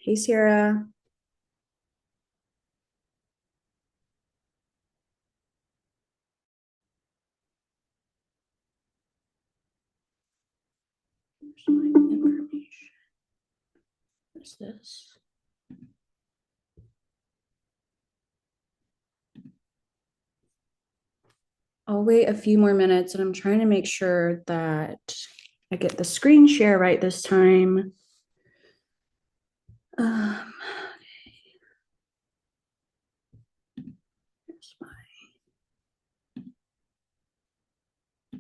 Hey, Sarah. Here's my information. What's this? I'll wait a few more minutes and I'm trying to make sure that I get the screen share right this time. Um, here's my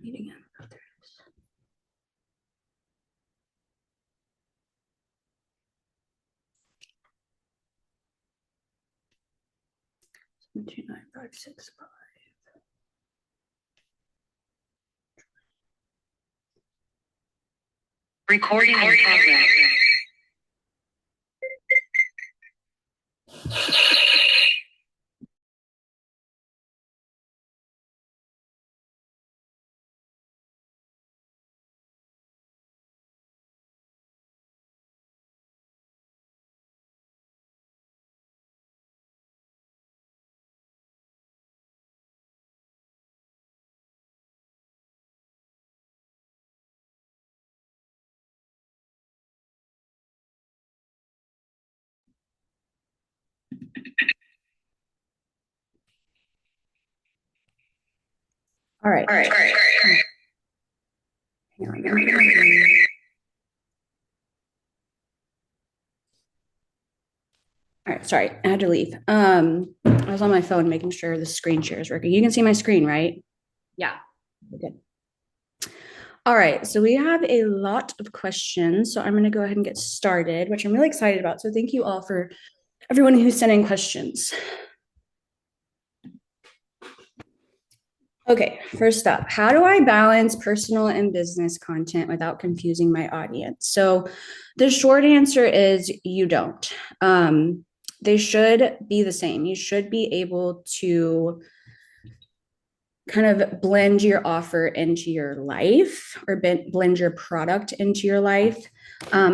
meeting info. There it is. 729,565. Recording in progress. All right. All right. Hang on. All right, sorry, I had to leave. I was on my phone making sure the screen share is working. You can see my screen, right? Yeah. Good. All right, so we have a lot of questions. So I'm going to go ahead and get started, which I'm really excited about. So thank you all for everyone who's sending questions. Okay, first up, how do I balance personal and business content without confusing my audience? So the short answer is you don't. They should be the same. You should be able to kind of blend your offer into your life or blend your product into your life.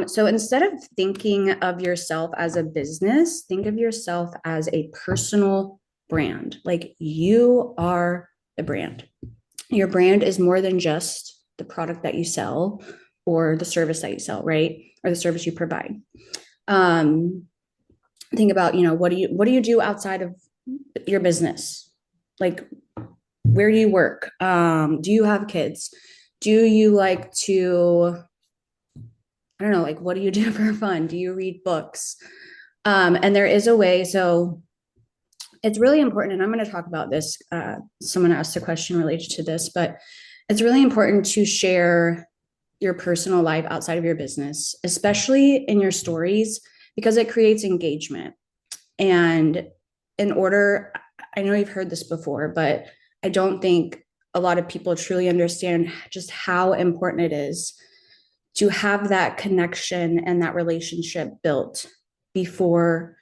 So instead of thinking of yourself as a business, think of yourself as a personal brand. Like you are the brand. Your brand is more than just the product that you sell or the service that you sell, right? Or the service you provide. Think about, what do you do outside of your business? Like, where do you work? Do you have kids? Do you like to, I don't know, like what do you do for fun? Do you read books? And there is a way. So it's really important, and I'm going to talk about this. Someone asked a question related to this, but it's really important to share your personal life outside of your business, especially in your stories, because it creates engagement. And in order, I know you've heard this before, but I don't think a lot of people truly understand just how important it is to have that connection and that relationship built before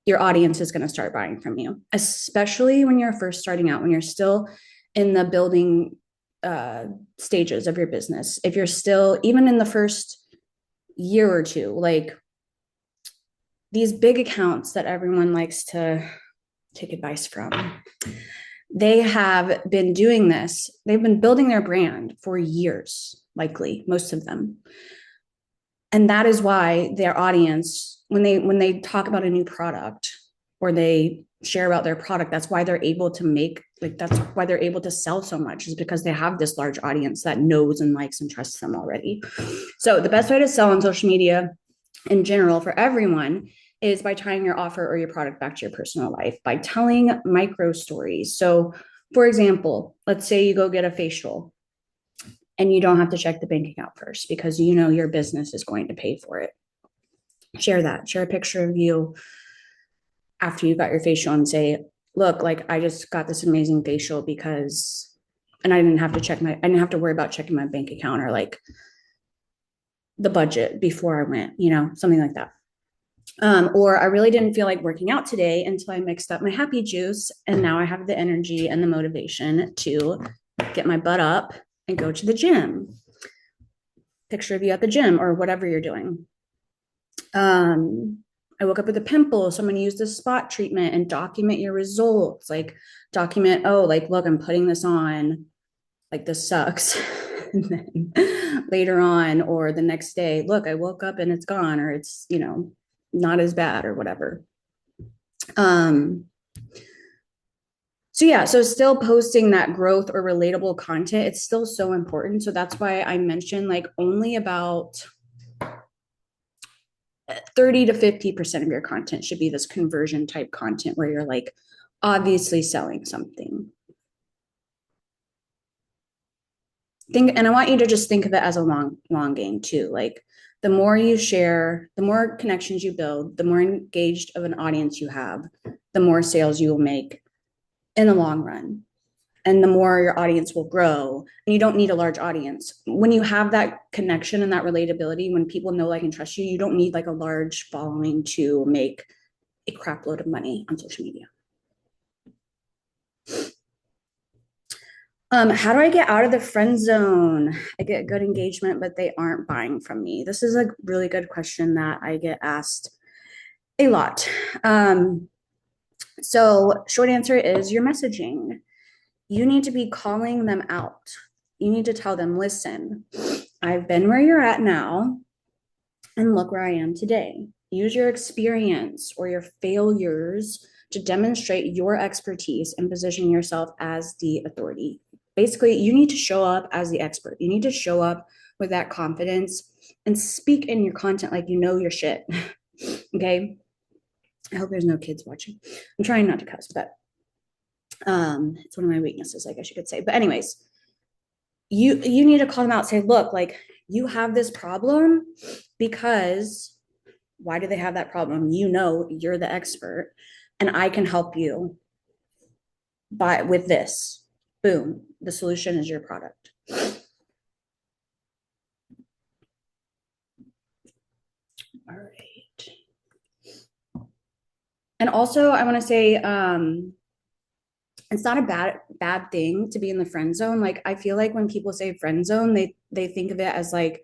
your audience is going to start buying from you, especially when you're first starting out, when you're still in the building stages of your business. If you're still, even in the first year or two, like these big accounts that everyone likes to take advice from, they have been doing this. They've been building their brand for years, likely, most of them. And that is why their audience, when they talk about a new product or they share about their product, that's why they're able to make, like, that's why they're able to sell so much, is because they have this large audience that knows and likes and trusts them already. So the best way to sell on social media in general for everyone is by tying your offer or your product back to your personal life, by telling micro stories. So, for example, let's say you go get a facial and you don't have to check the bank account first because you know your business is going to pay for it. Share that, share a picture of you after you got your facial and say, look, like I just got this amazing facial because, and I didn't have to worry about checking my bank account or like the budget before I went, something like that. Or I really didn't feel like working out today until I mixed up my happy juice. And now I have the energy and the motivation to get my butt up and go to the gym. Picture of you at the gym or whatever you're doing. I woke up with a pimple. Someone used a spot treatment, and document your results. Like document, oh, like, look, I'm putting this on. Like this sucks. And then later on or the next day, look, I woke up and it's gone, or it's, not as bad or whatever. Um, so yeah, so still posting that growth or relatable content, it's still so important. So that's why I mentioned like only about 30 to 50% of your content should be this conversion type content where you're like obviously selling something. And I want you to just think of it as a long game too. Like the more you share, the more connections you build, the more engaged of an audience you have, the more sales you will make in the long run. And the more your audience will grow. And you don't need a large audience. When you have that connection and that relatability, when people know, like, and trust you, you don't need like a large following to make a crap load of money on social media. How do I get out of the friend zone? I get good engagement, but they aren't buying from me. This is a really good question that I get asked a lot. So short answer is your messaging. You need to be calling them out. You need to tell them, listen, I've been where you're at now, and look where I am today. Use your experience or your failures to demonstrate your expertise and position yourself as the authority. Basically, you need to show up as the expert. You need to show up with that confidence and speak in your content like you know your shit. Okay. I hope there's no kids watching. I'm trying not to cuss, but it's one of my weaknesses, I guess you could say. But anyways, you need to call them out, say, look, like you have this problem because why do they have that problem? You know, you're the expert and I can help you with this. Boom, the solution is your product. All right. And also I want to say it's not a bad thing to be in the friend zone. Like I feel like when people say friend zone, they think of it as like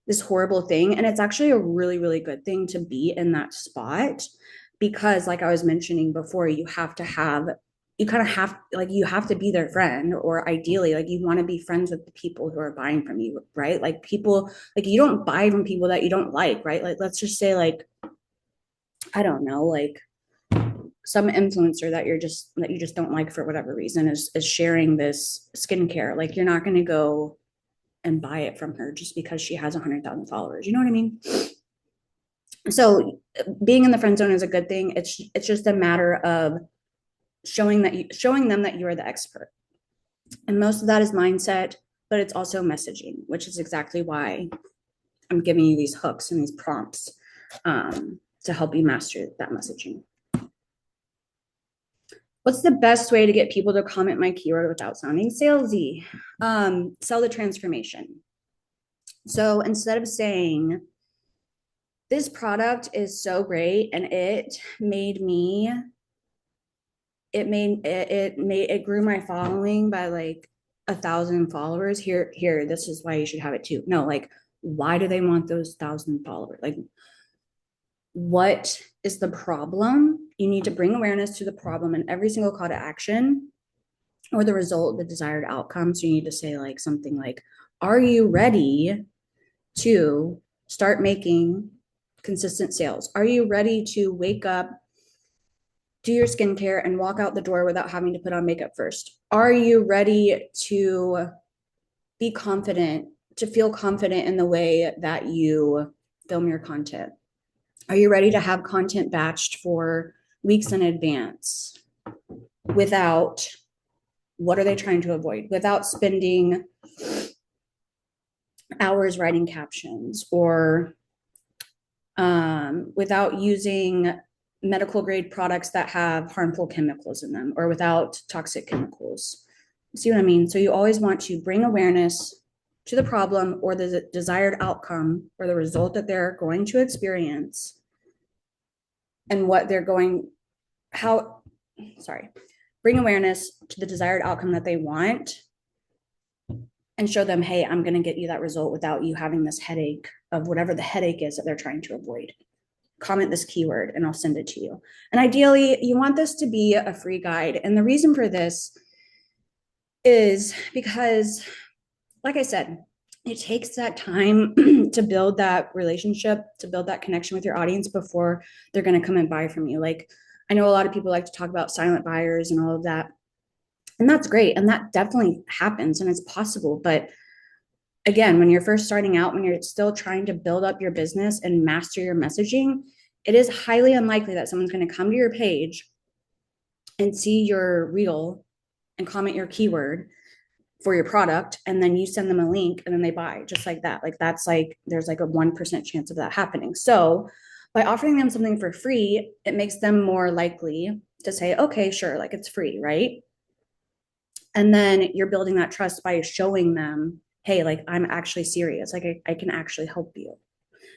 this horrible thing, and it's actually a really really good thing to be in that spot, because like I was mentioning before, you kind of have, like, you have to be their friend, or ideally like you want to be friends with the people who are buying from you, right? Like people, like you don't buy from people that you don't like, right? Like let's just say, like, I don't know, like some influencer that you just don't like for whatever reason is sharing this skincare. Like you're not going to go and buy it from her just because she has 100,000 followers. You know what I mean? So being in the friend zone is a good thing. It's just a matter of showing them that you are the expert. And most of that is mindset, but it's also messaging, which is exactly why I'm giving you these hooks and these prompts to help you master that messaging. What's the best way to get people to comment my keyword without sounding salesy? Sell the transformation. So instead of saying, this product is so great and it grew my following by like 1,000 followers. Here, this is why you should have it too. No, like, why do they want those 1,000 followers? Like, what is the problem? You need to bring awareness to the problem in every single call to action, or the result, the desired outcome. So you need to say like something like, are you ready to start making consistent sales? Are you ready to wake up, do your skincare, and walk out the door without having to put on makeup first? Are you ready to be confident, to feel confident in the way that you film your content? Are you ready to have content batched for weeks in advance without, what are they trying to avoid? Without spending hours writing captions, or without using medical grade products that have harmful chemicals in them, or without toxic chemicals. See what I mean? So you always want to bring awareness to the problem or the desired outcome or the result that they're going to experience, and what they're going, how, sorry, bring awareness to the desired outcome that they want, and show them, hey, I'm going to get you that result without you having this headache of whatever the headache is that they're trying to avoid. comment this keyword and I'll send it to you. And ideally, you want this to be a free guide. And the reason for this is because, like I said, it takes that time to build that relationship, to build that connection with your audience before they're going to come and buy from you. Like, I know a lot of people like to talk about silent buyers and all of that. And that's great. And that definitely happens and it's possible. But again, when you're first starting out, when you're still trying to build up your business and master your messaging, it is highly unlikely that someone's going to come to your page and see your reel and comment your keyword for your product, and then you send them a link and then they buy just like that. Like that's like there's like a 1% chance of that happening. So by offering them something for free, it makes them more likely to say, okay, sure, like it's free, right? And then you're building that trust by showing them, hey, like I'm actually serious, like I can actually help you.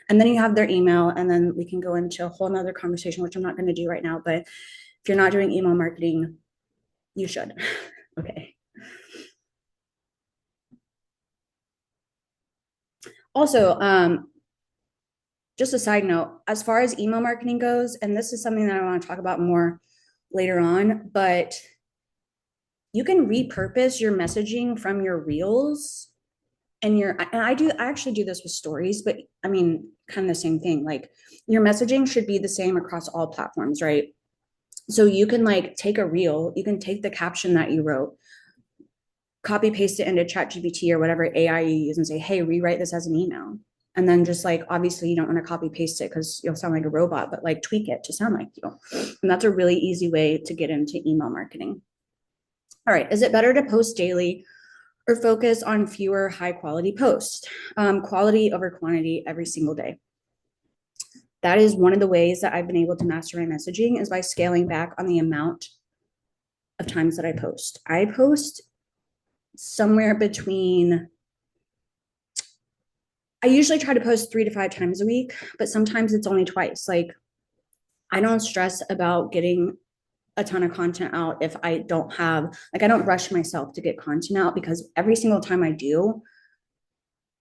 And then you have their email, and then we can go into a whole nother conversation, which I'm not going to do right now. But if you're not doing email marketing, you should. Okay. Also, just a side note, as far as email marketing goes, and this is something that I want to talk about more later on, but you can repurpose your messaging from your reels and I actually do this with stories, but I mean, kind of the same thing. Like your messaging should be the same across all platforms, right? So you can like take a reel, you can take the caption that you wrote, copy paste it into ChatGPT or whatever AI you use and say, hey, rewrite this as an email. And then just like, obviously you don't want to copy paste it because you'll sound like a robot, but like tweak it to sound like you. And that's a really easy way to get into email marketing. All right. Is it better to post daily or focus on fewer high quality posts? Quality over quantity every single day. That is one of the ways that I've been able to master my messaging is by scaling back on the amount of times that I post. I post somewhere between, I usually try to post 3 to 5 times a week, but sometimes it's only twice. Like I don't stress about getting a ton of content out if I don't have, like I don't rush myself to get content out because every single time I do,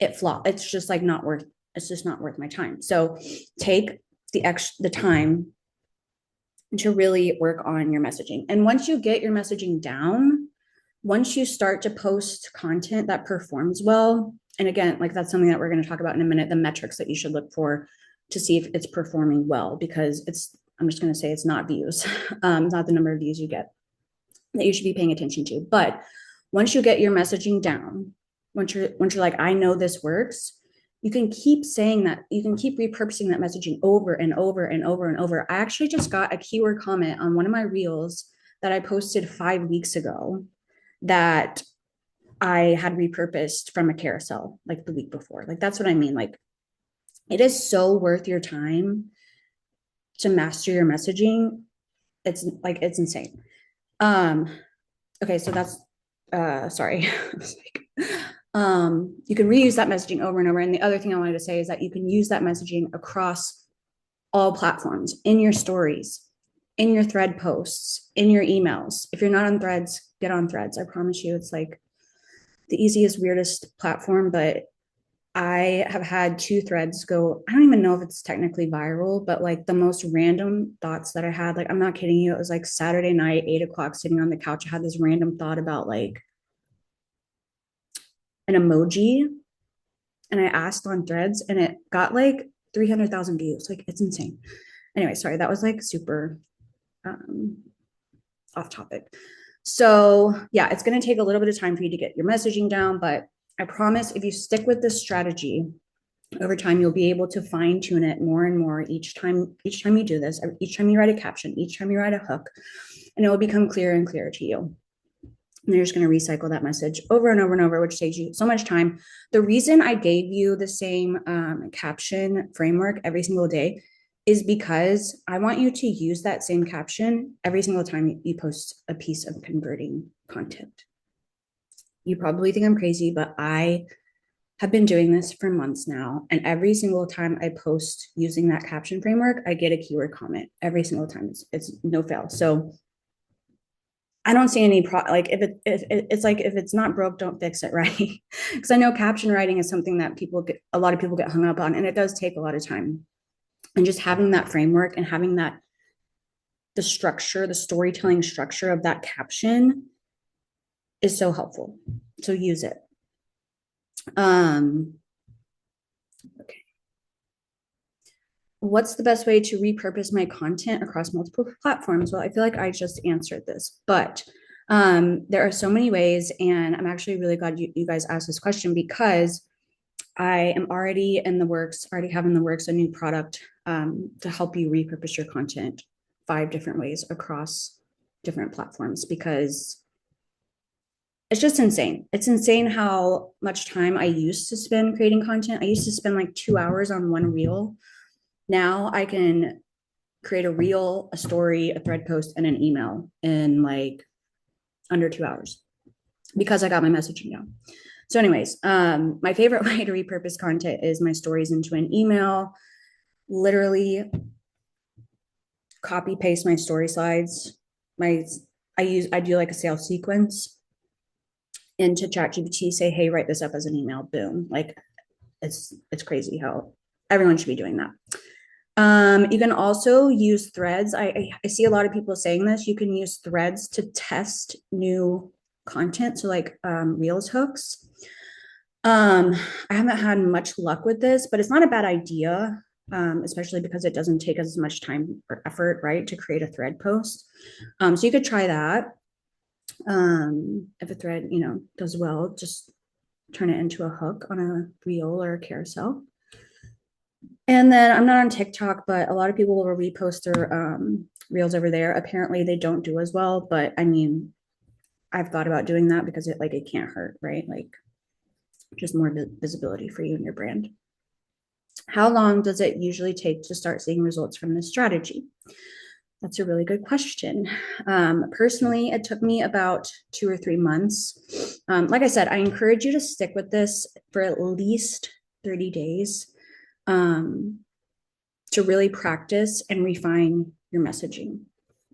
it flop. It's just like not worth, it's just not worth my time. So take the time to really work on your messaging. And once you get your messaging down, once you start to post content that performs well, and again, like that's something that we're going to talk about in a minute, the metrics that you should look for to see if it's performing well, because I'm just going to say it's not views. It's not the number of views you get that you should be paying attention to. But once you get your messaging down, once you're like, I know this works, you can keep saying that, you can keep repurposing that messaging over and over and over and over. I actually just got a keyword comment on one of my reels that I posted 5 weeks ago that I had repurposed from a carousel like the week before. Like that's what I mean. Like it is so worth your time to master your messaging. It's like it's insane. Okay, so that's sorry. You can reuse that messaging over and over. And the other thing I wanted to say is that you can use that messaging across all platforms, in your stories, in your thread posts, in your emails. If you're not on threads, get on threads. I promise you, it's like the easiest, weirdest platform, but I have had 2 threads go, I don't even know if it's technically viral, but like the most random thoughts that I had, like, I'm not kidding you. It was like Saturday night, 8 o'clock, sitting on the couch. I had this random thought about like an emoji. And I asked on threads and it got like 300,000 views. Like it's insane. Anyway, sorry, that was like super off topic. So yeah, it's going to take a little bit of time for you to get your messaging down, but I promise if you stick with this strategy over time, you'll be able to fine tune it more and more each time you do this, each time you write a caption, each time you write a hook, and it will become clearer and clearer to you. And you're just going to recycle that message over and over and over, which saves you so much time. The reason I gave you the same caption framework every single day is because I want you to use that same caption every single time you post a piece of converting content. You probably think I'm crazy, but I have been doing this for months now. And every single time I post using that caption framework, I get a keyword comment every single time. It's no fail. So I don't see any like if it's like if it's not broke, don't fix it, right? Because I know caption writing is something that a lot of people get hung up on, and it does take a lot of time. And just having that framework and having that, the structure, the storytelling structure of that caption is so helpful. So use it. Okay. What's the best way to repurpose my content across multiple platforms? Well, I feel like I just answered this, but there are so many ways. And I'm actually really glad you guys asked this question, because I am already in the works, already have in the works a new product to help you repurpose your content 5 different ways across different platforms, because it's just insane. It's insane how much time I used to spend creating content. I used to spend like 2 hours on one reel. Now I can create a reel, a story, a thread post, and an email in like under 2 hours because I got my messaging down. So, anyways, my favorite way to repurpose content is my stories into an email. Literally copy paste my story slides. I do like a sales sequence into ChatGPT, say, hey, write this up as an email, boom. Like it's crazy how everyone should be doing that. You can also use threads. I see a lot of people saying this. You can use threads to test new content. So like Reels hooks. I haven't had much luck with this, but it's not a bad idea, especially because it doesn't take as much time or effort, right, to create a thread post. So you could try that. If a thread, does well, just turn it into a hook on a reel or a carousel. And then I'm not on TikTok, but a lot of people will repost their reels over there. Apparently they don't do as well, but I mean, I've thought about doing that because it can't hurt, right? Like just more visibility for you and your brand. How long does it usually take to start seeing results from this strategy? That's a really good question. Personally, it took me about 2 or 3 months. Like I said, I encourage you to stick with this for at least 30 days to really practice and refine your messaging,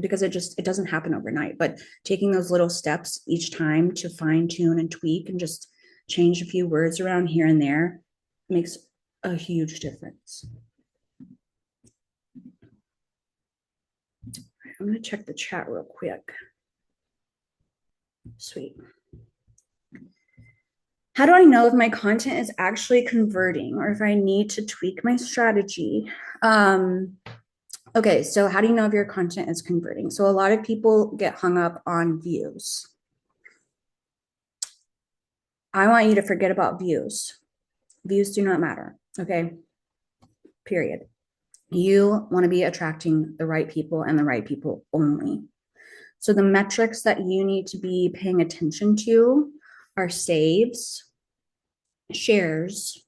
because it doesn't happen overnight. But taking those little steps each time to fine tune and tweak and just change a few words around here and there makes a huge difference. I'm going to check the chat real quick. Sweet. How do I know if my content is actually converting or if I need to tweak my strategy? Okay, so how do you know if your content is converting? So a lot of people get hung up on views. I want you to forget about views. Views do not matter, okay? Period. You want to be attracting the right people and the right people only. So the metrics that you need to be paying attention to are saves, shares,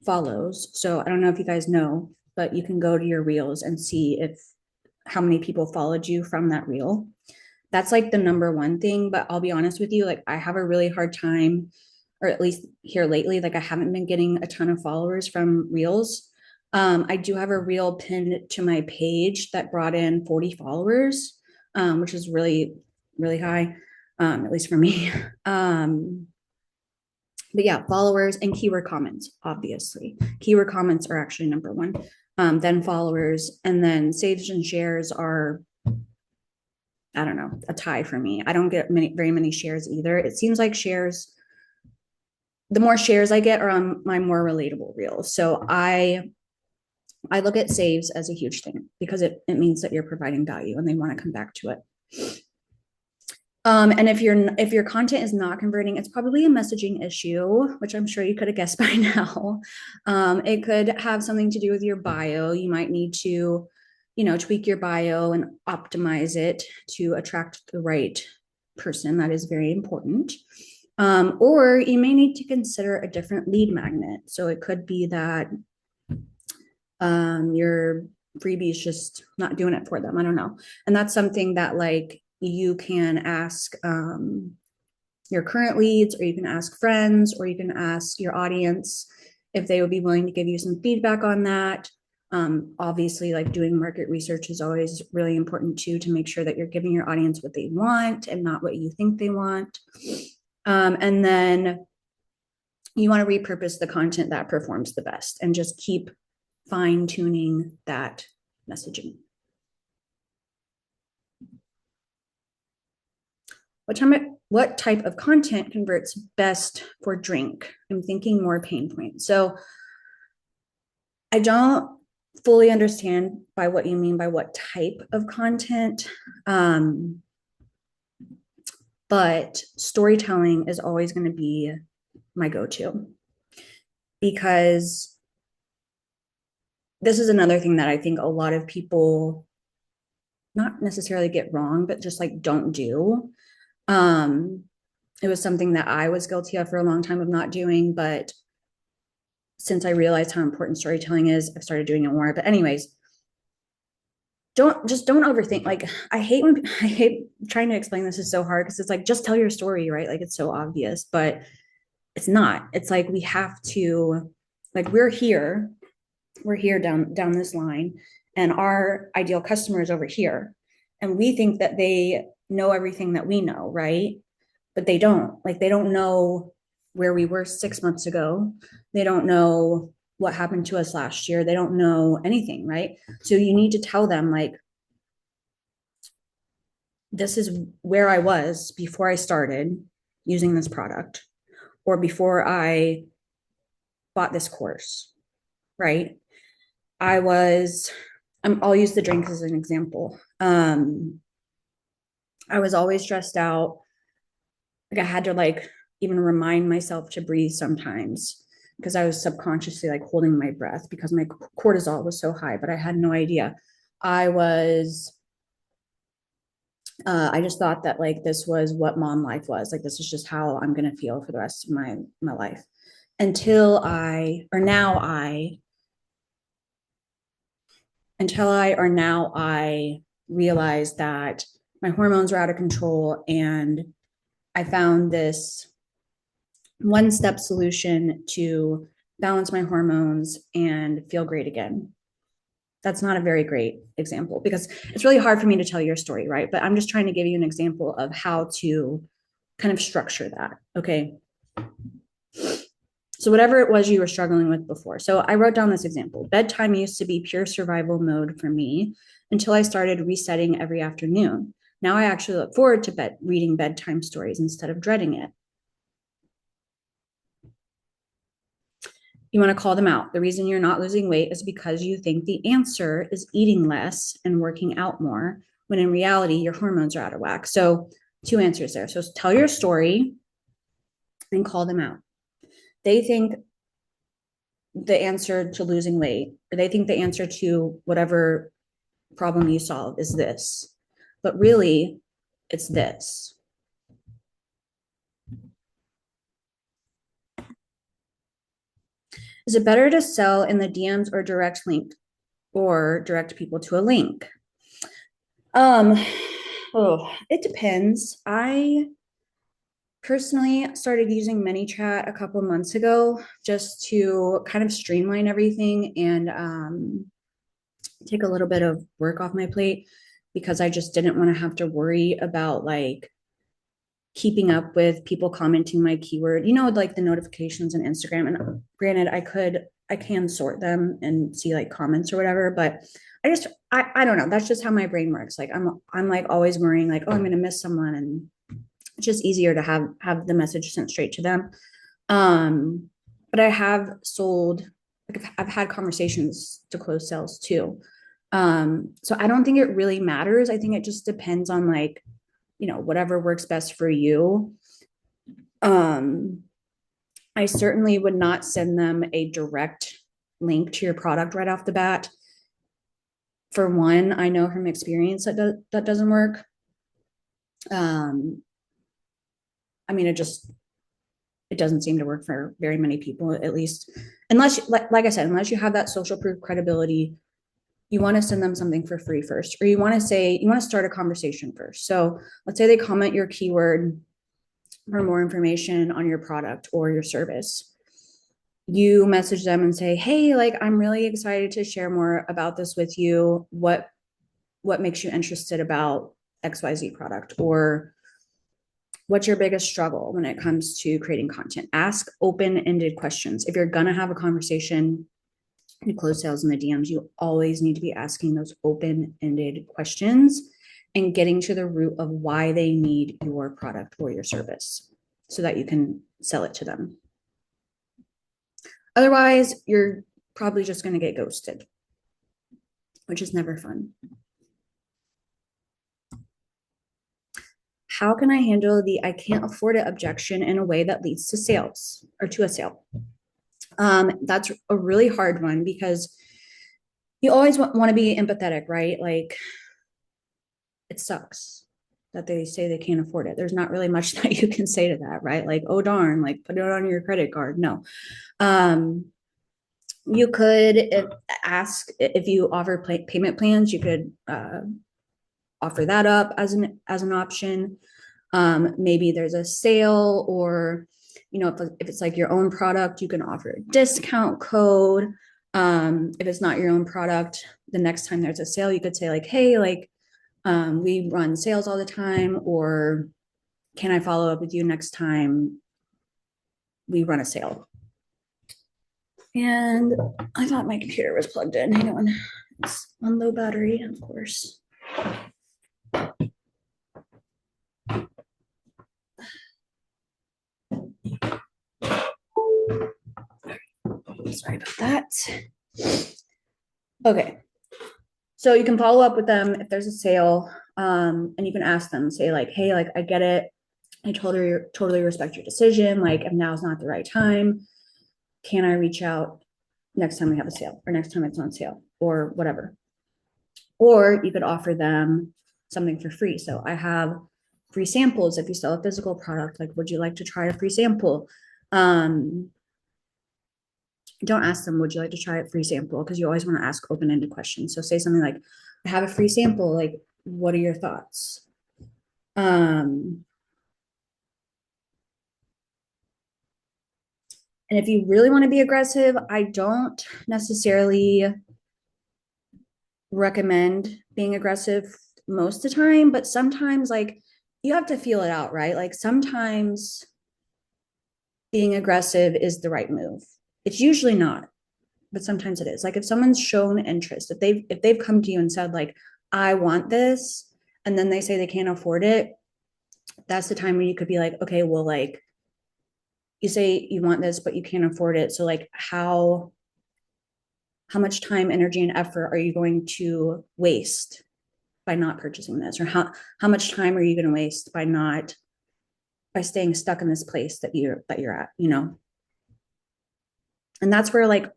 follows. So I don't know if you guys know, but you can go to your reels and see how many people followed you from that reel. That's like the number one thing. But I'll be honest with you, like I have a really hard time, or at least here lately, like I haven't been getting a ton of followers from reels. I do have a reel pinned to my page that brought in 40 followers, which is really, really high, at least for me. But yeah, followers and keyword comments, obviously. Keyword comments are actually number one. Then followers, and then saves and shares are, I don't know, a tie for me. I don't get very many shares either. It seems like the more shares I get are on my more relatable reels. So I look at saves as a huge thing because it means that you're providing value and they want to come back to it. And if your content is not converting, it's probably a messaging issue, which I'm sure you could have guessed by now. It could have something to do with your bio. You might need to, tweak your bio and optimize it to attract the right person. That is very important. Or you may need to consider a different lead magnet. So it could be that your freebie is just not doing it for them. I don't know. And that's something that like you can ask your current leads, or you can ask friends, or you can ask your audience if they would be willing to give you some feedback on that. Obviously, like doing market research is always really important too, to make sure that you're giving your audience what they want and not what you think they want. And then you want to repurpose the content that performs the best and just keep fine tuning that messaging. What type of content converts best for drink? I'm thinking more pain point. So I don't fully understand by what you mean by what type of content. But storytelling is always going to be my go-to, because this is another thing that I think a lot of people not necessarily get wrong, but just like don't do. It was something that I was guilty of for a long time of not doing, but since I realized how important storytelling is, I've started doing it more. But anyways, don't overthink. Like I hate trying to explain this is so hard, because it's like, just tell your story, right? Like it's so obvious, but it's not. It's like we have to, like we're here down this line, and our ideal customer is over here, and we think that they know everything that we know, right? But they don't. Like they don't know where we were 6 months ago. They don't know what happened to us last year. They don't know anything, right? So you need to tell them, like, this is where I was before I started using this product, or before I bought this course, right? I was, I'll use the drink as an example. I was always stressed out. Like I had to like even remind myself to breathe sometimes, because I was subconsciously like holding my breath because my cortisol was so high, but I had no idea. I was, I just thought that like this was what mom life was. Like this is just how I'm gonna feel for the rest of my life. Until I, or now I, until I, or now I realized that my hormones were out of control, and I found this one step solution to balance my hormones and feel great again. That's not a very great example, because it's really hard for me to tell your story, right? But I'm just trying to give you an example of how to kind of structure that. Okay. So, whatever it was you were struggling with before. So, I wrote down this example. Bedtime used to be pure survival mode for me until I started resetting every afternoon. Now I actually look forward to reading bedtime stories instead of dreading it. You want to call them out. The reason you're not losing weight is because you think the answer is eating less and working out more, when in reality, your hormones are out of whack. So, two answers there. So, tell your story and call them out. They think the answer to losing weight, or they think the answer to whatever problem you solve is this, but really, it's this. Is it better to sell in the DMs or direct people to a link? Um, oh, it depends. I personally started using ManyChat a couple months ago just to kind of streamline everything and take a little bit of work off my plate, because I just didn't want to have to worry about like keeping up with people commenting my keyword, like the notifications in Instagram. And granted, I can sort them and see like comments or whatever, but I don't know. That's just how my brain works. Like I'm like always worrying like, oh, I'm gonna miss someone, and it's just easier to have the message sent straight to them. But I have sold, like I've had conversations to close sales too. So I don't think it really matters. I think it just depends on like, whatever works best for you. Um, I certainly would not send them a direct link to your product right off the bat. For one, I know from experience that doesn't work. I mean, it doesn't seem to work for very many people, at least, unless, like I said, unless you have that social proof credibility. You want to send them something for free first, or you want to start a conversation first. So let's say they comment your keyword for more information on your product or your service. You message them and say, hey, like I'm really excited to share more about this with you. What makes you interested about XYZ product? Or what's your biggest struggle when it comes to creating content? Ask open-ended questions. If you're gonna have a conversation, to close sales in the DMs, you always need to be asking those open-ended questions and getting to the root of why they need your product or your service so that you can sell it to them. Otherwise, you're probably just going to get ghosted, which is never fun. How can I handle the I can't afford it objection in a way that leads to sales or to a sale? That's a really hard one because you always want to be empathetic, right? Like, it sucks that they say they can't afford it. There's not really much that you can say to that, right? Like, oh darn, like put it on your credit card. No. You could ask if you offer payment plans, you could offer that up as an option. Maybe there's a sale, or if it's like your own product, you can offer a discount code. If it's not your own product, the next time there's a sale, you could say like, hey, like we run sales all the time, or can I follow up with you next time we run a sale? And I thought my computer was plugged in. Hang on. It's on low battery, of course. Sorry about that. Okay. So you can follow up with them if there's a sale, and you can ask them, say like, hey, like I get it. I totally respect your decision. Like if now's not the right time, can I reach out next time we have a sale or next time it's on sale or whatever? Or you could offer them something for free. So I have free samples if you sell a physical product. Like, would you like to try a free sample? Don't ask them, would you like to try a free sample? Because you always want to ask open-ended questions. So say something like, I have a free sample. Like, what are your thoughts? And if you really want to be aggressive, I don't necessarily recommend being aggressive most of the time, but sometimes like you have to feel it out, right? Like sometimes being aggressive is the right move. It's usually not, but sometimes it is. Like if someone's shown interest, if they've come to you and said like, I want this, and then they say they can't afford it, that's the time when you could be like, okay, well, like you say you want this, but you can't afford it. So like how much time, energy, and effort are you going to waste by not purchasing this? Or how much time are you going to waste by staying stuck in this place that you're at, And that's where like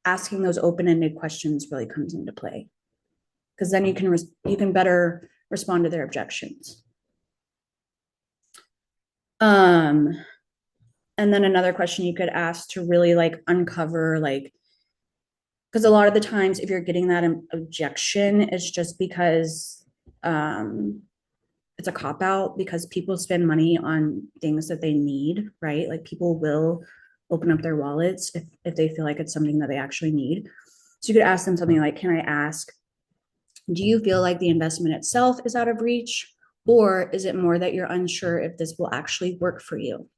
asking those open-ended questions really comes into play, because then you can better respond to their objections. And then another question you could ask to really like uncover, like, because a lot of the times if you're getting that objection, it's just because it's a cop out, because people spend money on things that they need, right? Like people will open up their wallets if they feel like it's something that they actually need. So you could ask them something like, can I ask, do you feel like the investment itself is out of reach? Or is it more that you're unsure if this will actually work for you?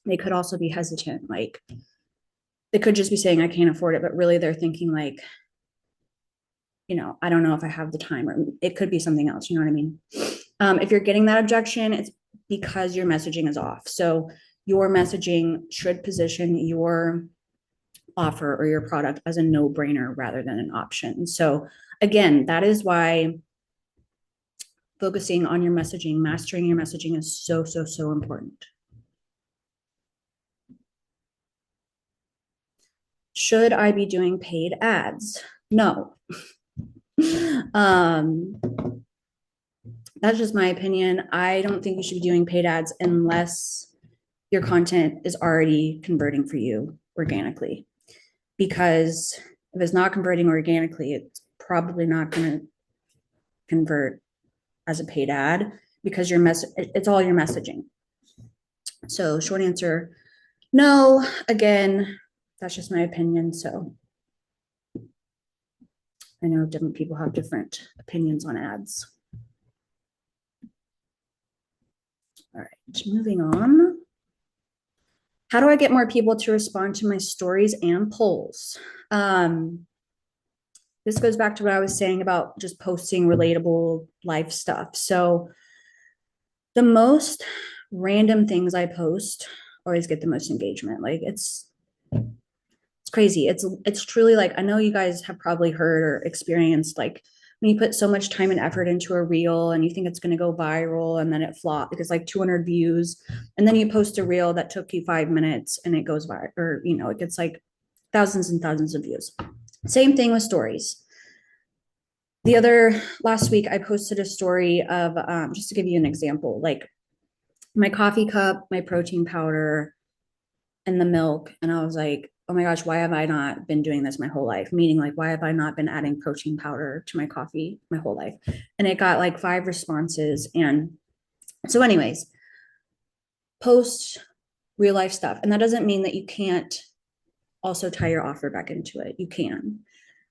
They could also be hesitant. Like they could just be saying, I can't afford it, but really they're thinking like, I don't know if I have the time, or it could be something else. You know what I mean? If you're getting that objection, it's because your messaging is off. So your messaging should position your offer or your product as a no-brainer rather than an option. So again, that is why focusing on your messaging, mastering your messaging is so, so, so important. Should I be doing paid ads? No. That's just my opinion. I don't think you should be doing paid ads unless your content is already converting for you organically. Because if it's not converting organically, it's probably not going to convert as a paid ad, because it's all your messaging. So short answer, no. Again, that's just my opinion. So I know different people have different opinions on ads. All right, moving on. How do I get more people to respond to my stories and polls? Um, this goes back to what I was saying about just posting relatable life stuff. So the most random things I post always get the most engagement. Like it's crazy. It's truly like I know you guys have probably heard or experienced like when you put so much time and effort into a reel and you think it's going to go viral and then it flops because like 200 views and then you post a reel that took you 5 minutes and it goes viral or it gets like thousands and thousands of views. Same thing with stories. The other last week I posted a story of just to give you an example, like my coffee cup, my protein powder, and the milk. And I was like, oh my gosh, why have I not been doing this my whole life? Meaning, like, why have I not been adding protein powder to my coffee my whole life? And it got like 5 responses. And so, anyways, post real life stuff. And that doesn't mean that you can't also tie your offer back into it. You can.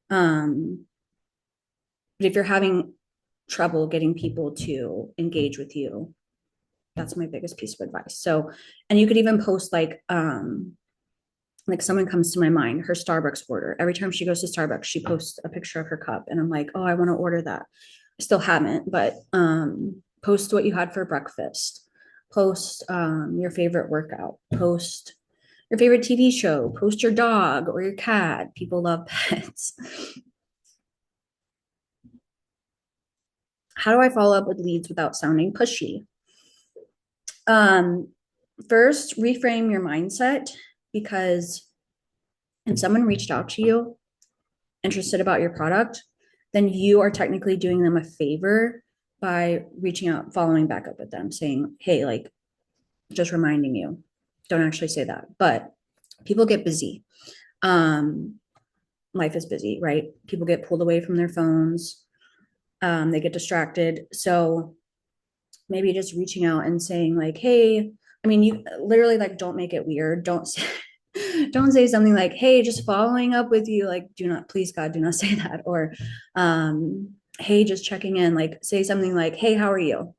Um, but if you're having trouble getting people to engage with you, that's my biggest piece of advice. So, and you could even post like someone comes to my mind, her Starbucks order. Every time she goes to Starbucks, she posts a picture of her cup. And I'm like, oh, I want to order that. I still haven't, but post what you had for breakfast. Post your favorite workout. Post your favorite TV show. Post your dog or your cat. People love pets. How do I follow up with leads without sounding pushy? Um, First, reframe your mindset because if someone reached out to you interested about your product, then you are technically doing them a favor by reaching out, following back up with them, saying, hey, like, just reminding you. Don't actually say that, but people get busy. Um, Life is busy, right? People get pulled away from their phones. They get distracted. So maybe just reaching out and saying like, hey, I mean, you literally like don't make it weird. Don't say, don't say something like, hey, just following up with you. Like, do not, please God, do not say that. Or hey, just checking in. Like say something like, hey, how are you?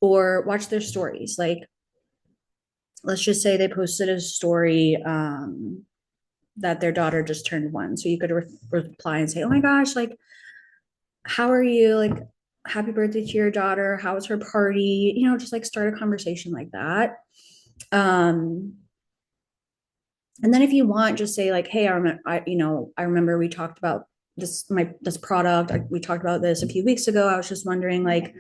Or watch their stories. Like, let's just say they posted a story that their daughter just turned 1. So you could reply and say, oh my gosh, like, how are you? Like, happy birthday to your daughter. How was her party? Just like start a conversation like that. Um, and then if you want, just say like, hey, I remember we talked about this product. We talked about this a few weeks ago. I was just wondering, like,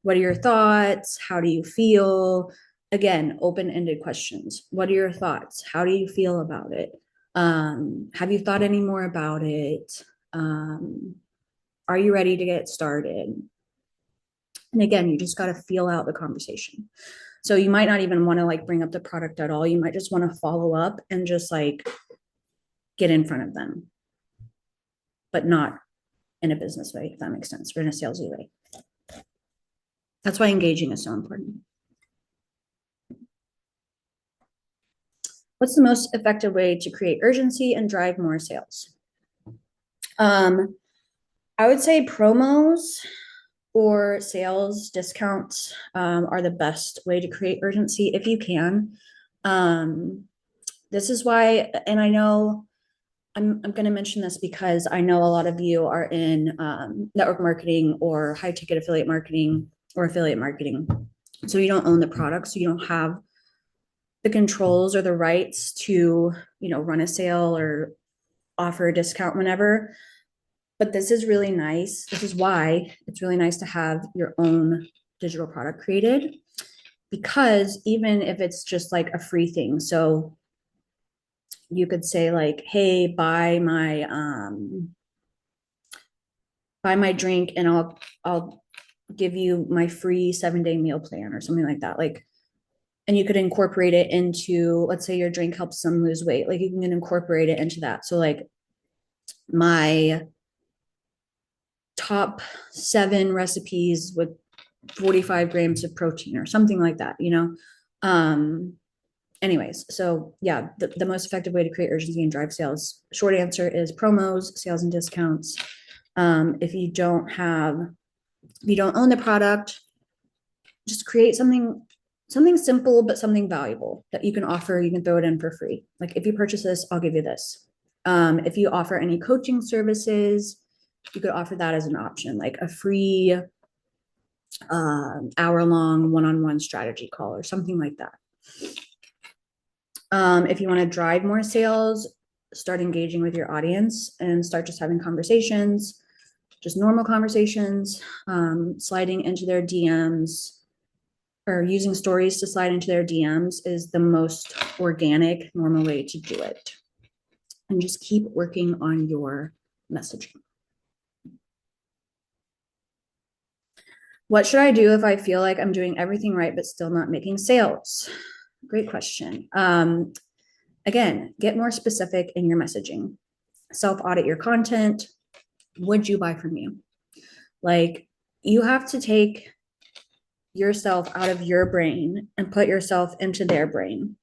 what are your thoughts? How do you feel? Again, open-ended questions. What are your thoughts? How do you feel about it? Have you thought any more about it? Are you ready to get started? And again, you just got to feel out the conversation. So you might not even want to like bring up the product at all. You might just want to follow up and just like get in front of them, but not in a business way, if that makes sense, or in a salesy way. That's why engaging is so important. What's the most effective way to create urgency and drive more sales? I would say promos or sales discounts are the best way to create urgency if you can. This is why, and I know I'm going to mention this because I know a lot of you are in network marketing or high ticket affiliate marketing or affiliate marketing. So you don't own the product, so you don't have the controls or the rights to, run a sale or offer a discount whenever. But this is really nice. This is why it's really nice to have your own digital product created, because even if it's just like a free thing, so you could say like, hey, buy my drink and I'll give you my free 7-day meal plan or something like that. Like, and you could incorporate it into, let's say your drink helps them lose weight. Like you can incorporate it into that. So like my top 7 recipes with 45 grams of protein or something like that, anyways, so yeah, the most effective way to create urgency and drive sales, short answer is promos, sales and discounts. If you don't own the product, just create something something simple, but something valuable that you can offer. You can throw it in for free. Like if you purchase this, I'll give you this. If you offer any coaching services, you could offer that as an option, like a free hour-long one-on-one strategy call or something like that. If you want to drive more sales, start engaging with your audience and start just having conversations, just normal conversations, sliding into their DMs or using stories to slide into their DMs is the most organic, normal way to do it. And just keep working on your messaging. What should I do if I feel like I'm doing everything right, but still not making sales? Great question. Again, get more specific in your messaging. Self-audit your content. Would you buy from you? Like, you have to take yourself out of your brain and put yourself into their brain.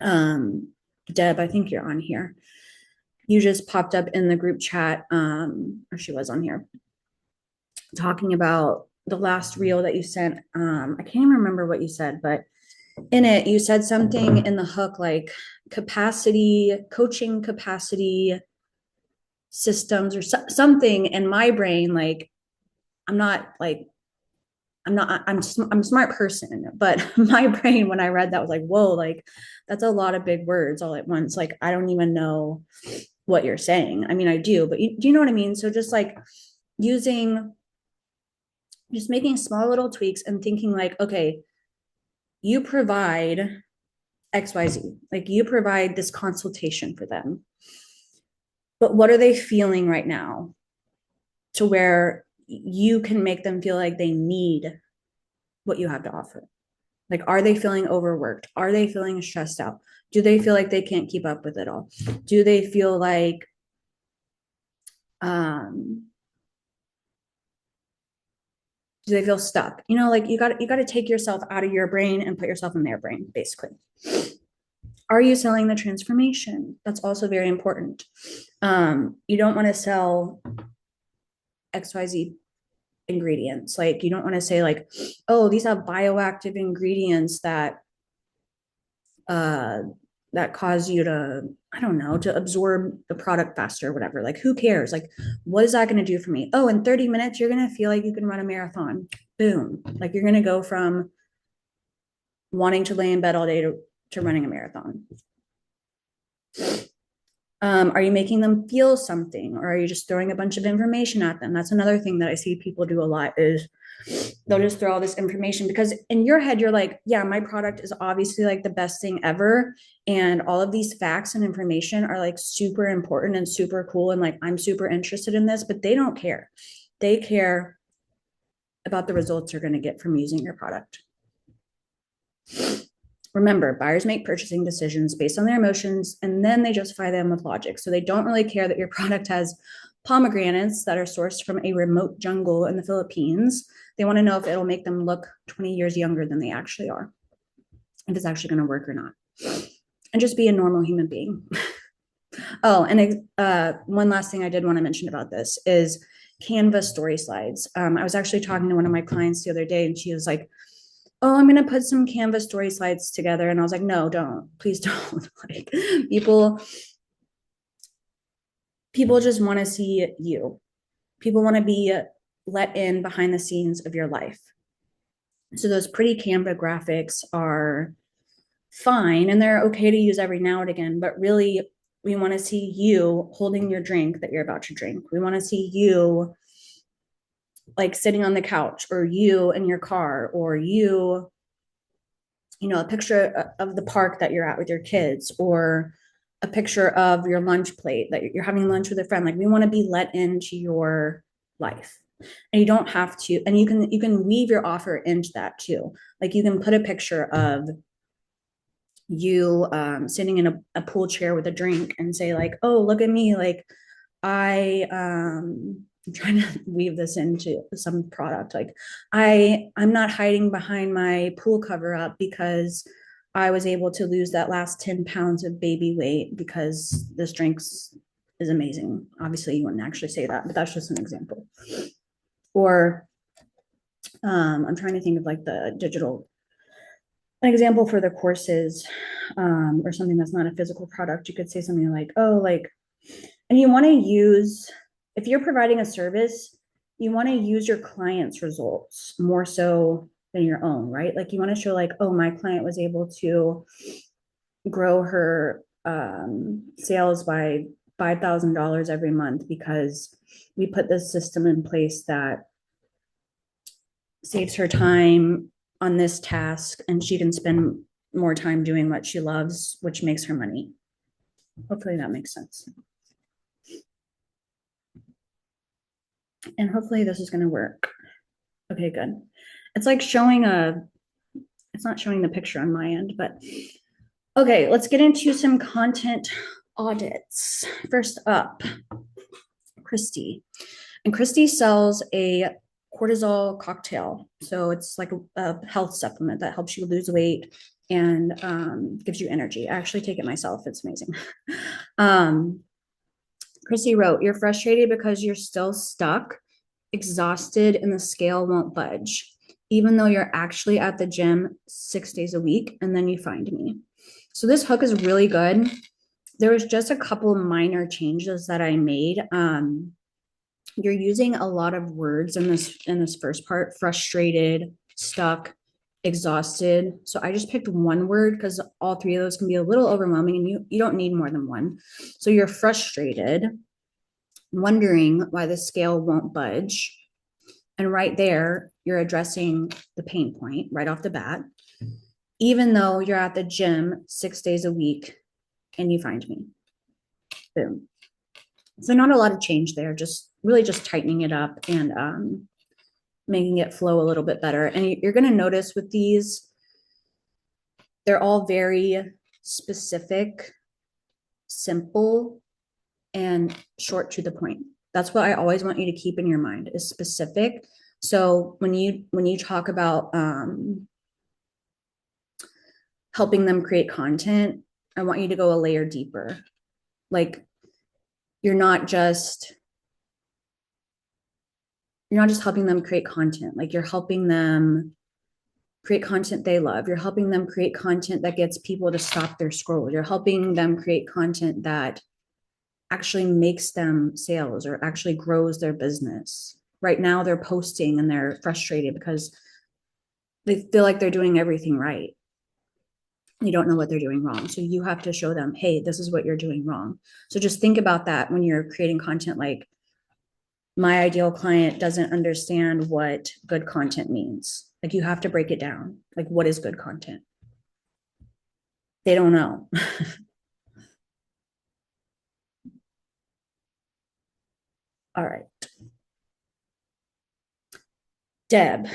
Deb, I think you're on here. You just popped up in the group chat, or she was on here, talking about the last reel that you sent. I can't even remember what you said, but in it, you said something in the hook like capacity, coaching capacity systems or something in my brain. Like, I'm not like, I'm a smart person, but my brain, when I read that, was like, whoa, like that's a lot of big words all at once. Like, I don't even know what you're saying. I mean, I do, but do you know what I mean? So just like just making small little tweaks and thinking like, okay, you provide XYZ, like you provide this consultation for them. But what are they feeling right now to where you can make them feel like they need what you have to offer? Like, are they feeling overworked? Are they feeling stressed out? Do they feel like they can't keep up with it all? Do they feel like, do they feel stuck? You know, like you got to take yourself out of your brain and put yourself in their brain, basically. Are you selling the transformation? That's also very important. You don't want to sell XYZ ingredients. Like you don't want to say like, oh, these have bioactive ingredients uh that cause you to, I don't know, to absorb the product faster or whatever. Like who cares? Like what is that going to do for me? Oh, in 30 minutes you're going to feel like you can run a marathon. Boom. Like you're going to go from wanting to lay in bed all day to running a marathon. Are you making them feel something, or are you just throwing a bunch of information at them? That's another thing that I see people do a lot is they'll just throw all this information because in your head you're like, yeah, my product is obviously like the best thing ever, and all of these facts and information are like super important and super cool, and like I'm super interested in this, but they don't care. They care about the results you're going to get from using your product. Remember, buyers make purchasing decisions based on their emotions and then they justify them with logic. So they don't really care that your product has pomegranates that are sourced from a remote jungle in the Philippines. They want to know if it'll make them look 20 years younger than they actually are, if it's actually going to work or not. And just be a normal human being. Oh, and one last thing I did want to mention about this is Canva story slides. I was actually talking to one of my clients the other day and she was like, oh, I'm going to put some Canva story slides together. And I was like, no, don't, please don't. Like people just want to see you. People want to be let in behind the scenes of your life. So those pretty Canva graphics are fine and they're okay to use every now and again, but really we want to see you holding your drink that you're about to drink. We want to see you like sitting on the couch, or you in your car, or you know, a picture of the park that you're at with your kids, or a picture of your lunch plate that you're having lunch with a friend. Like we want to be let into your life. And you don't have to, and you can weave your offer into that too. Like you can put a picture of you sitting in a pool chair with a drink and say like, oh, look at me, like I'm trying to weave this into some product. Like I'm not hiding behind my pool cover up because I was able to lose that last 10 pounds of baby weight because this drink is amazing. Obviously, you wouldn't actually say that, but that's just an example. Or I'm trying to think of like the digital. an example for the courses, or something that's not a physical product, you could say something like, oh, like, and you want to use, if you're providing a service, you want to use your client's results more so than your own, right? Like you want to show like, oh, my client was able to grow her sales by $5,000 every month because we put this system in place that saves her time on this task and she can spend more time doing what she loves, which makes her money. Hopefully that makes sense. And hopefully this is going to work. Okay, good. It's like showing it's not showing the picture on my end, but okay, let's get into some content audits. First up, Christy. And Christy sells a cortisol cocktail. So it's like a health supplement that helps you lose weight and gives you energy. I actually take it myself. It's amazing. Christy wrote, you're frustrated because you're still stuck, exhausted, and the scale won't budge, even though you're actually at the gym 6 days a week, and then you find me. So this hook is really good. There was just a couple minor changes that I made. You're using a lot of words in this first part: frustrated, stuck, exhausted. So I just picked one word because all three of those can be a little overwhelming and you don't need more than one. So you're frustrated, wondering why the scale won't budge. And right there, you're addressing the pain point right off the bat, even though you're at the gym 6 days a week and you find me. Boom. So not a lot of change there, just really just tightening it up and making it flow a little bit better. And you're going to notice with these, they're all very specific, simple, and short to the point. That's what I always want you to keep in your mind, is specific. So when you talk about helping them create content, I want you to go a layer deeper. Like you're not just helping them create content. Like you're helping them create content they love. You're helping them create content that gets people to stop their scroll. You're helping them create content that actually makes them sales or actually grows their business. Right now they're posting and they're frustrated because they feel like they're doing everything right. You don't know what they're doing wrong. So you have to show them, hey, this is what you're doing wrong. So just think about that when you're creating content. Like, my ideal client doesn't understand what good content means. Like you have to break it down. Like, what is good content? They don't know. All right. Deb,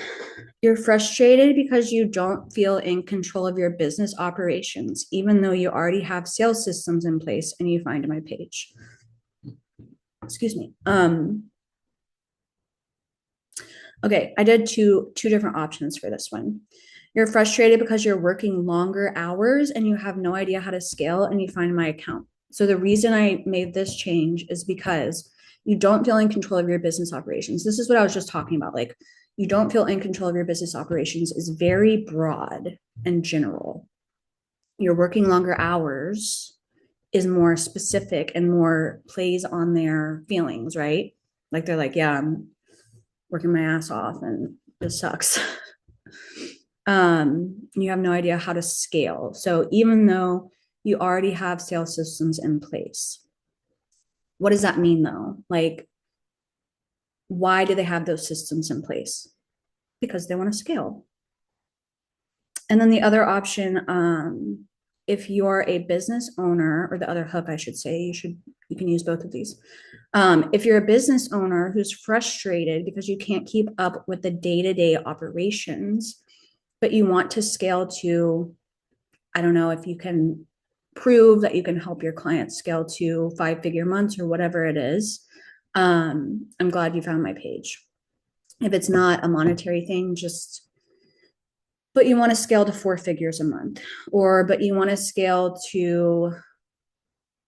you're frustrated because you don't feel in control of your business operations, even though you already have sales systems in place and you find my page. Excuse me. Okay, I did two different options for this one. You're frustrated because you're working longer hours and you have no idea how to scale and you find my account. So the reason I made this change is because you don't feel in control of your business operations. This is what I was just talking about. Like, you don't feel in control of your business operations is very broad and general. You're working longer hours is more specific and more plays on their feelings, right? Like they're like, yeah, I'm working my ass off and this sucks. You have no idea how to scale. So even though you already have sales systems in place, what does that mean though? Like, why do they have those systems in place? Because they want to scale. And then the other option, if you're a business owner, or the other hook, I should say, you can use both of these. If you're a business owner who's frustrated because you can't keep up with the day-to-day operations, but you want to scale to, I don't know, if you can prove that you can help your clients scale to 5-figure months or whatever it is, I'm glad you found my page. If it's not a monetary thing, but you want to scale to 4 figures a month, but you want to scale to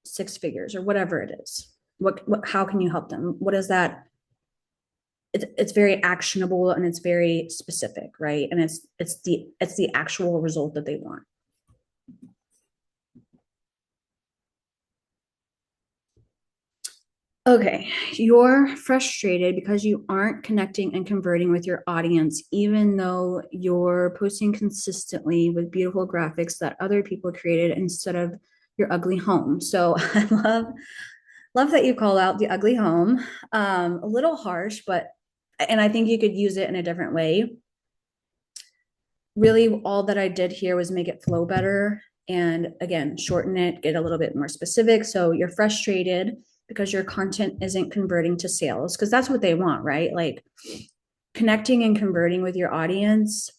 6 figures or whatever it is. How can you help them? What is that? it's very actionable and it's very specific, right? And it's the actual result that they want. Okay, you're frustrated because you aren't connecting and converting with your audience, even though you're posting consistently with beautiful graphics that other people created instead of your ugly home. So I love that you call out the ugly home. A little harsh, but and I think you could use it in a different way. Really, all that I did here was make it flow better and again, shorten it, get a little bit more specific. So you're frustrated because your content isn't converting to sales because that's what they want, right? Like connecting and converting with your audience,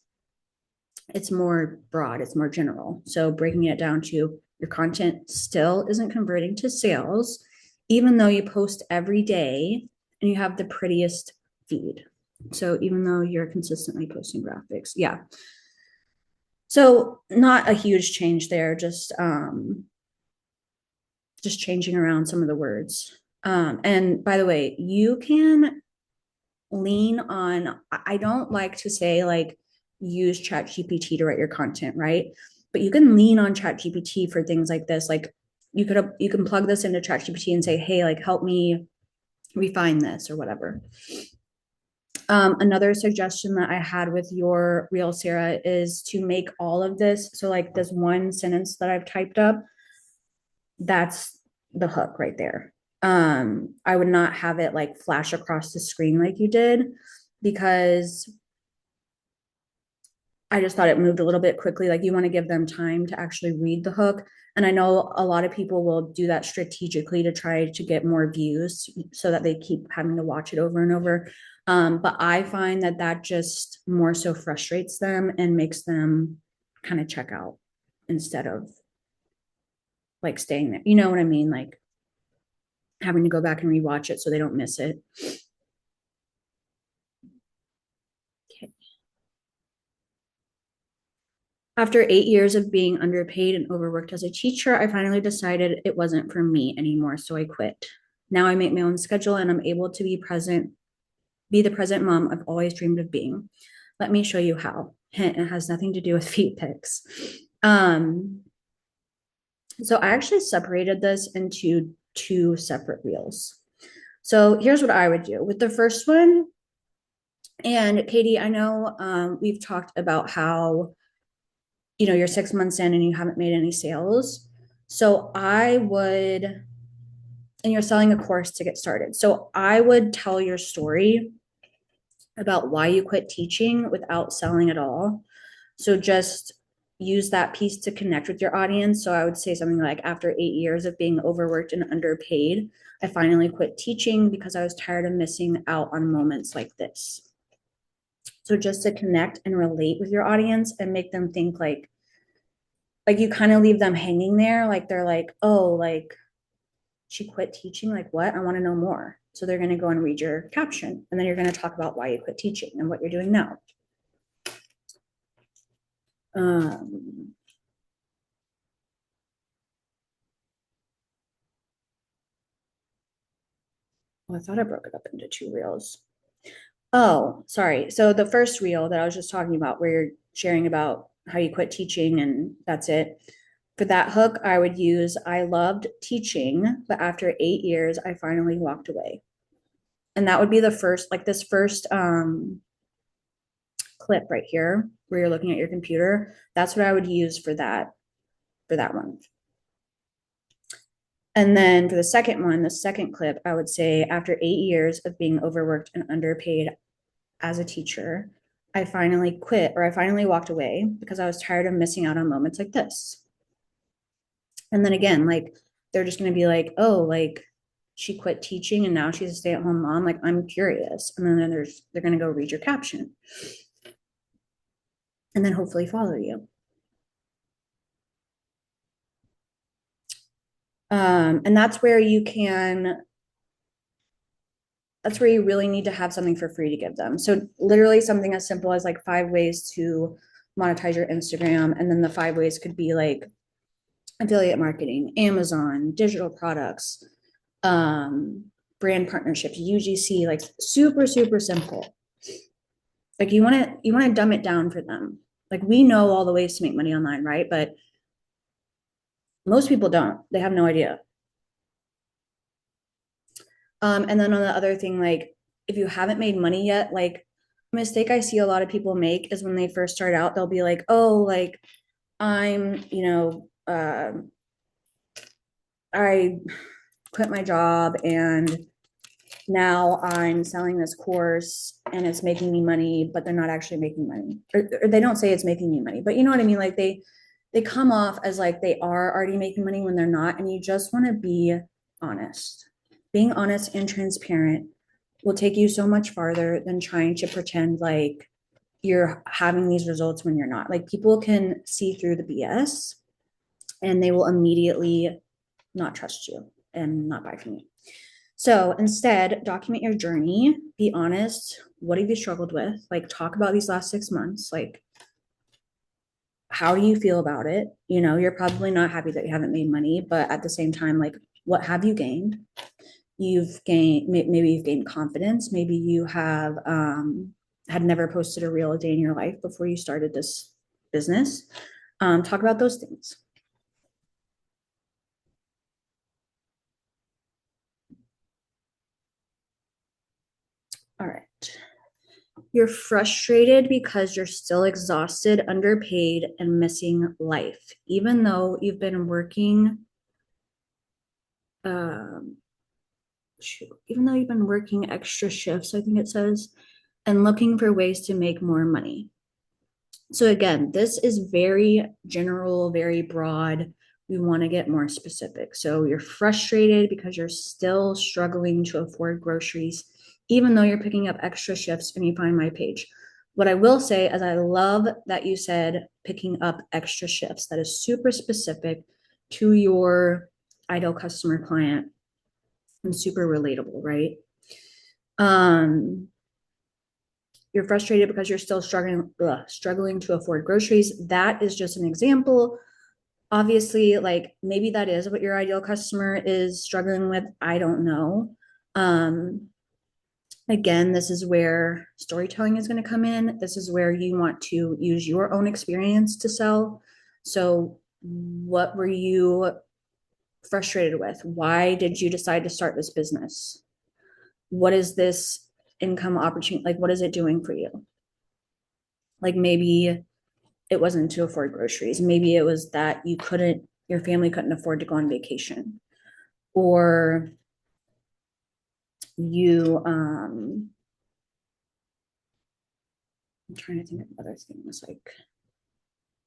it's more broad, it's more general. So breaking it down to your content still isn't converting to sales, even though you post every day and you have the prettiest feed. So even though you're consistently posting graphics, yeah. So not a huge change there, just changing around some of the words. And by the way, you can lean on, I don't like to say like use chat gpt to write your content, right? But you can lean on chat gpt for things like this. Like you can plug this into chat gpt and say, hey, like help me refine this or whatever. Another suggestion that I had with your reel, Sarah, is to make all of this, so like this one sentence that I've typed up, that's the hook right there. I would not have it like flash across the screen like you did, because I just thought it moved a little bit quickly. Like you want to give them time to actually read the hook. And I know a lot of people will do that strategically to try to get more views so that they keep having to watch it over and over. But I find that that just more so frustrates them and makes them kind of check out instead of like staying there. You know what I mean? Like having to go back and rewatch it so they don't miss it. Okay. After 8 years of being underpaid and overworked as a teacher, I finally decided it wasn't for me anymore, so I quit. Now I make my own schedule and I'm able to be the present mom I've always dreamed of being. Let me show you how. Hint, it has nothing to do with feet pics. Um, so I actually separated this into two separate reels. So here's what I would do with the first one. And Katie, I know we've talked about how you're 6 months in and you haven't made any sales. So I would, and you're selling a course to get started. So I would tell your story about why you quit teaching without selling at all. So just use that piece to connect with your audience. So I would say something like, after 8 years of being overworked and underpaid, I finally quit teaching because I was tired of missing out on moments like this. So just to connect and relate with your audience and make them think like you kind of leave them hanging there. Like they're like, oh, like she quit teaching. Like what? I want to know more. So they're going to go and read your caption. And then you're going to talk about why you quit teaching and what you're doing now. Um, I thought I broke it up into two reels. Oh, sorry. So the first reel that I was just talking about, where you're sharing about how you quit teaching and that's it. For that hook, I would use, I loved teaching, but after 8 years, I finally walked away. And that would be the first, like this first clip right here, where you're looking at your computer. That's what I would use for that one. And then for the second one, the second clip, I would say, after 8 years of being overworked and underpaid as a teacher, I finally quit, or I finally walked away because I was tired of missing out on moments like this. And then again, like they're just going to be like, oh, like she quit teaching and now she's a stay-at-home mom. Like, I'm curious. And then they're going to go read your caption and then hopefully follow you. And that's where you really need to have something for free to give them. So literally something as simple as like 5 ways to monetize your Instagram. And then the 5 ways could be like affiliate marketing, Amazon, digital products, brand partnerships, UGC, like super, super simple. Like you want to dumb it down for them. Like we know all the ways to make money online, right? But most people don't. They have no idea. And then on the other thing, like if you haven't made money yet, like a mistake I see a lot of people make is when they first start out, they'll be like, oh, like I'm, I quit my job and now I'm selling this course and it's making me money, but they're not actually making money. Or they don't say it's making me money, but you know what I mean? Like they come off as like they are already making money when they're not, and you just want to be honest. Being honest and transparent will take you so much farther than trying to pretend like you're having these results when you're not. Like people can see through the BS and they will immediately not trust you and not buy from you. So instead, document your journey, be honest. What have you struggled with? Like, talk about these last 6 months. Like, how do you feel about it? You're probably not happy that you haven't made money, but at the same time, like, what have you gained? Maybe you've gained confidence. Maybe you have had never posted a reel a day in your life before you started this business. Talk about those things. All right. You're frustrated because you're still exhausted, underpaid, and missing life, even though you've been working. Um, Even though you've been working extra shifts, I think it says, and looking for ways to make more money. So again, this is very general, very broad. We want to get more specific. So you're frustrated because you're still struggling to afford groceries, even though you're picking up extra shifts, and you find my page. What I will say is I love that you said picking up extra shifts. That is super specific to your ideal customer client and super relatable, right? Um, you're frustrated because you're still struggling to afford groceries. That is just an example. Obviously, like maybe that is what your ideal customer is struggling with. I don't know. Um, Again, this is where storytelling is going to come in. This is where you want to use your own experience to sell. So, what were you frustrated with? Why did you decide to start this business? What is this income opportunity? Like, what is it doing for you? Like, maybe it wasn't to afford groceries. Maybe it was that your family couldn't afford to go on vacation, or you, I'm trying to think of other things, like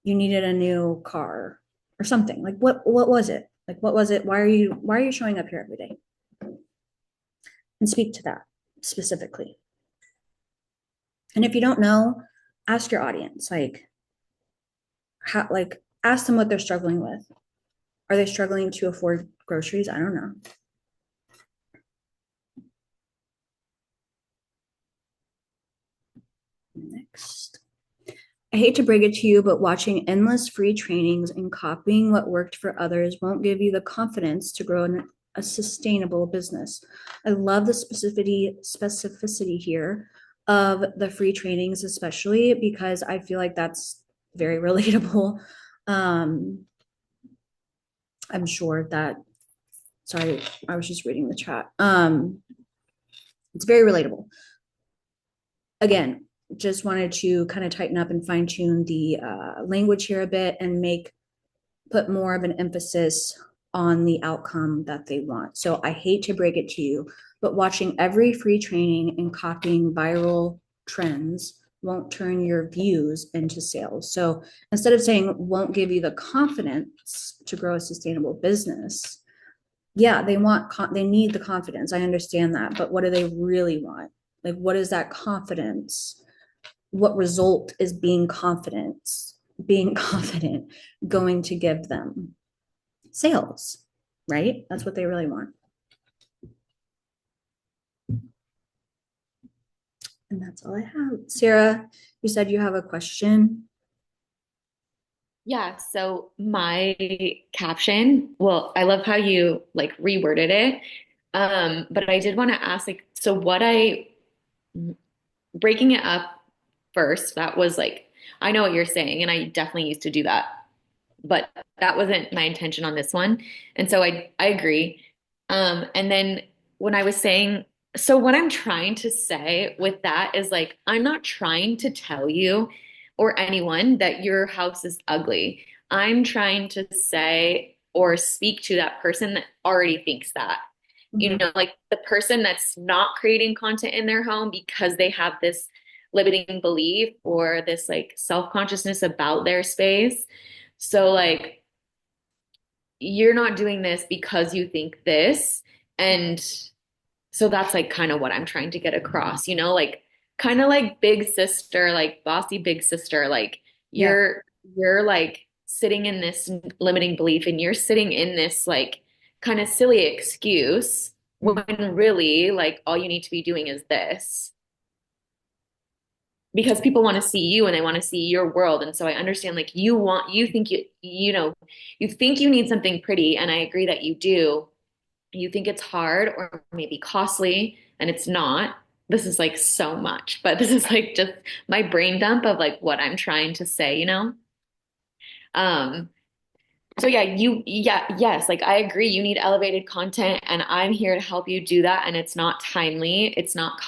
you needed a new car or something. Like, what was it? Like, what was it? Why are you showing up here every day? And speak to that specifically. And if you don't know, ask your audience, like ask them what they're struggling with. Are they struggling to afford groceries? I don't know. Next. I hate to break it to you, but watching endless free trainings and copying what worked for others won't give you the confidence to grow a sustainable business. I love the specificity here of the free trainings, especially because I feel like that's very relatable. Um, I'm sure that, sorry, I was just reading the chat. It's very relatable. Again, just wanted to kind of tighten up and fine tune the language here a bit and put more of an emphasis on the outcome that they want. So I hate to break it to you, but watching every free training and copying viral trends won't turn your views into sales. So instead of saying won't give you the confidence to grow a sustainable business, yeah, they need the confidence. I understand that, but what do they really want? Like, what is that confidence? What result is being confident going to give them? Sales, right? That's what they really want. And that's all I have. Sarah, you said you have a question. Yeah, so my caption, well, I love how you like reworded it. But I did want to ask, like, so what I breaking it up first, that was like, I know what you're saying, and I definitely used to do that, but that wasn't my intention on this one. And so I agree. And then when I was saying, so what I'm trying to say with that is like, I'm not trying to tell you or anyone that your house is ugly. I'm trying to say or speak to that person that already thinks that. You Mhm. know, like the person that's not creating content in their home because they have this limiting belief or this like self-consciousness about their space. So like you're not doing this because you think this. And so that's like kind of what I'm trying to get across, you know, like kind of like big sister, like bossy big sister, like Yeah. you're like sitting in this limiting belief and you're sitting in this like kind of silly excuse Mm. when really like all you need to be doing is this because people want to see you and they want to see your world. And so I understand like you think you know, you think you need something pretty. And I agree that you do. You think it's hard or maybe costly and it's not. This is like so much, but this is like just my brain dump of like what I'm trying to say, you know? Um, so yeah, yes, like I agree. You need elevated content and I'm here to help you do that. And it's not timely. It's not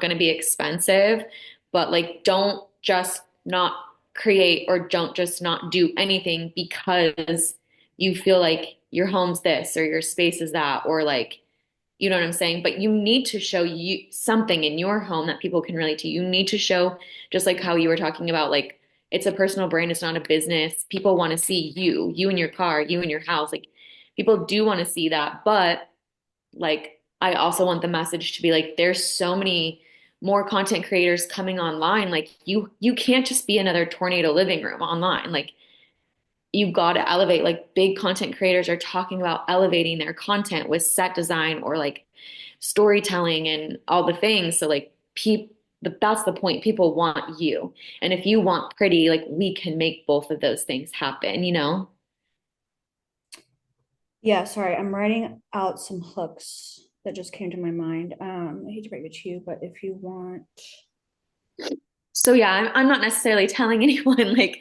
going to be expensive, but like don't just not create or don't just not do anything because you feel like your home's this or your space is that, or like, you know what I'm saying? But you need to show you something in your home that people can relate to. You need to show just like how you were talking about, like it's a personal brand, it's not a business. People want to see you in your car, you in your house. Like people do want to see that. But like I also want the message to be like, there's so many more content creators coming online. Like you can't just be another tornado living room online. Like you got to elevate. Like big content creators are talking about elevating their content with set design or like storytelling and all the things. So like that's the point. People want you. And if you want pretty, like we can make both of those things happen, you know? Yeah, sorry, I'm writing out some hooks that just came to my mind. I hate to break it to you, but if you want So yeah, I'm not necessarily telling anyone like